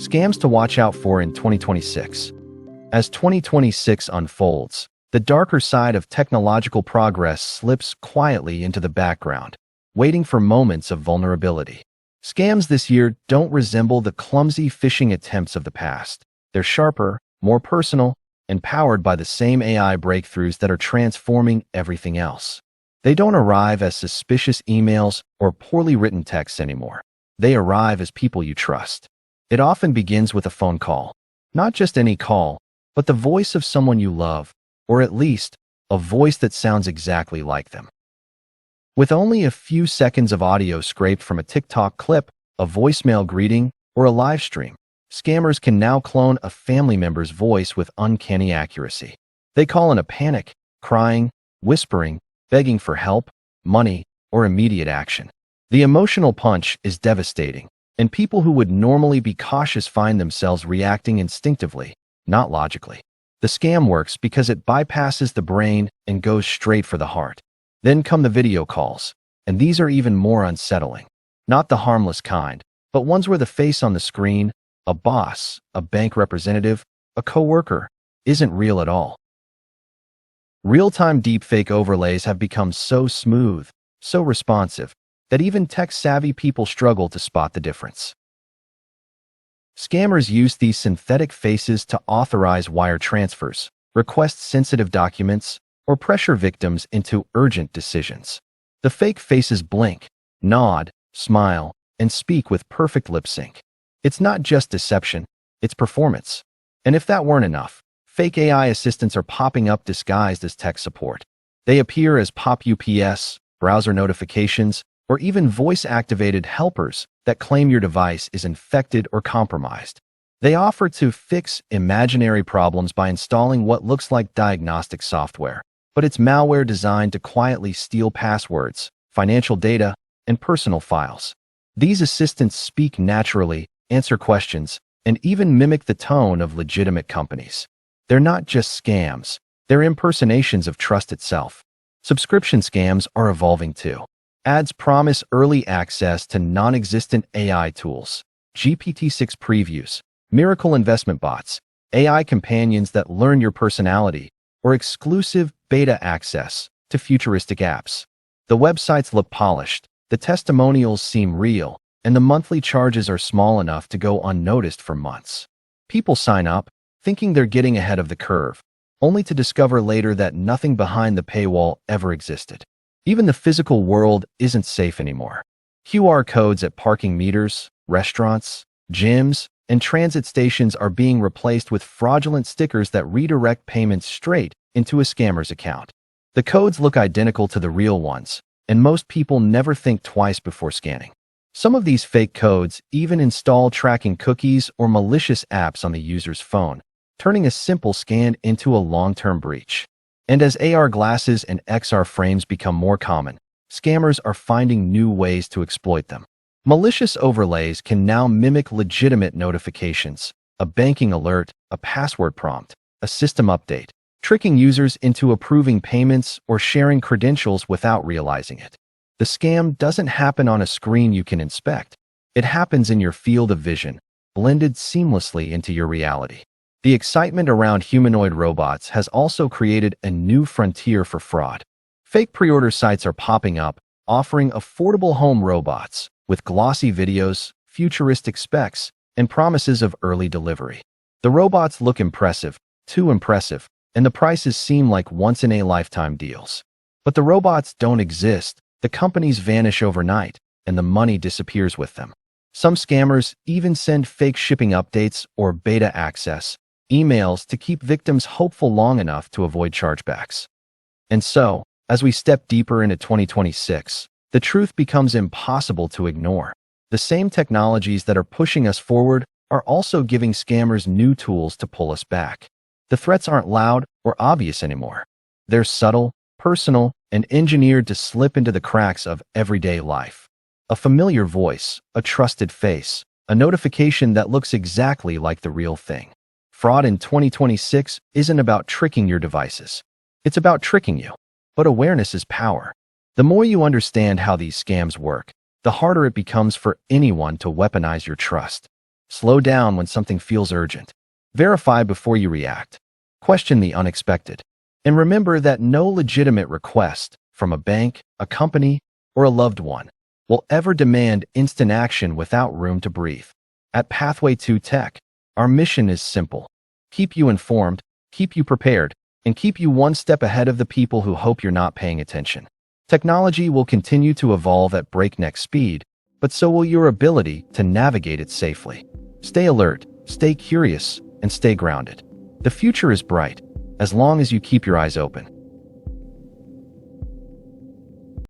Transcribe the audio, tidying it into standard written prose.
Scams to watch out for in 2026. As 2026 unfolds, the darker side of technological progress slips quietly into the background, waiting for moments of vulnerability. Scams this year don't resemble the clumsy phishing attempts of the past. They're sharper, more personal, and powered by the same AI breakthroughs that are transforming everything else. They don't arrive as suspicious emails or poorly written texts anymore. They arrive as people you trust. It often begins with a phone call. Not just any call, but the voice of someone you love, or at least, a voice that sounds exactly like them. With only a few seconds of audio scraped from a TikTok clip, a voicemail greeting, or a live stream, scammers can now clone a family member's voice with uncanny accuracy. They call in a panic, crying, whispering, begging for help, money, or immediate action. The emotional punch is devastating, and people who would normally be cautious find themselves reacting instinctively, not logically. The scam works because it bypasses the brain and goes straight for the heart. Then come the video calls, and these are even more unsettling. Not the harmless kind, but ones where the face on the screen, a boss, a bank representative, a coworker, isn't real at all. Real-time deepfake overlays have become so smooth, so responsive, that even tech-savvy people struggle to spot the difference. Scammers use these synthetic faces to authorize wire transfers, request sensitive documents, or pressure victims into urgent decisions. The fake faces blink, nod, smile, and speak with perfect lip sync. It's not just deception, it's performance. And if that weren't enough, fake AI assistants are popping up disguised as tech support. They appear as pop UPS, browser notifications, or even voice-activated helpers that claim your device is infected or compromised. They offer to fix imaginary problems by installing what looks like diagnostic software, but it's malware designed to quietly steal passwords, financial data, and personal files. These assistants speak naturally, answer questions, and even mimic the tone of legitimate companies. They're not just scams, they're impersonations of trust itself. Subscription scams are evolving too. Ads promise early access to non-existent AI tools, GPT-6 previews, miracle investment bots, AI companions that learn your personality, or exclusive beta access to futuristic apps. The websites look polished, the testimonials seem real, and the monthly charges are small enough to go unnoticed for months. People sign up, thinking they're getting ahead of the curve, only to discover later that nothing behind the paywall ever existed. Even the physical world isn't safe anymore. QR codes at parking meters, restaurants, gyms, and transit stations are being replaced with fraudulent stickers that redirect payments straight into a scammer's account. The codes look identical to the real ones, and most people never think twice before scanning. Some of these fake codes even install tracking cookies or malicious apps on the user's phone, turning a simple scan into a long-term breach. And as AR glasses and XR frames become more common, scammers are finding new ways to exploit them. Malicious overlays can now mimic legitimate notifications, a banking alert, a password prompt, a system update, tricking users into approving payments or sharing credentials without realizing it. The scam doesn't happen on a screen you can inspect. It happens in your field of vision, blended seamlessly into your reality. The excitement around humanoid robots has also created a new frontier for fraud. Fake pre-order sites are popping up, offering affordable home robots with glossy videos, futuristic specs, and promises of early delivery. The robots look impressive, too impressive, and the prices seem like once-in-a-lifetime deals. But the robots don't exist, the companies vanish overnight, and the money disappears with them. Some scammers even send fake shipping updates or beta access emails to keep victims hopeful long enough to avoid chargebacks. And so, as we step deeper into 2026, the truth becomes impossible to ignore. The same technologies that are pushing us forward are also giving scammers new tools to pull us back. The threats aren't loud or obvious anymore. They're subtle, personal, and engineered to slip into the cracks of everyday life. A familiar voice, a trusted face, a notification that looks exactly like the real thing. Fraud in 2026 isn't about tricking your devices. It's about tricking you. But awareness is power. The more you understand how these scams work, the harder it becomes for anyone to weaponize your trust. Slow down when something feels urgent. Verify before you react. Question the unexpected. And remember that no legitimate request from a bank, a company, or a loved one will ever demand instant action without room to breathe. At Pathway to Tech, our mission is simple. Keep you informed, keep you prepared, and keep you one step ahead of the people who hope you're not paying attention. Technology will continue to evolve at breakneck speed, but so will your ability to navigate it safely. Stay alert, stay curious, and stay grounded. The future is bright, as long as you keep your eyes open.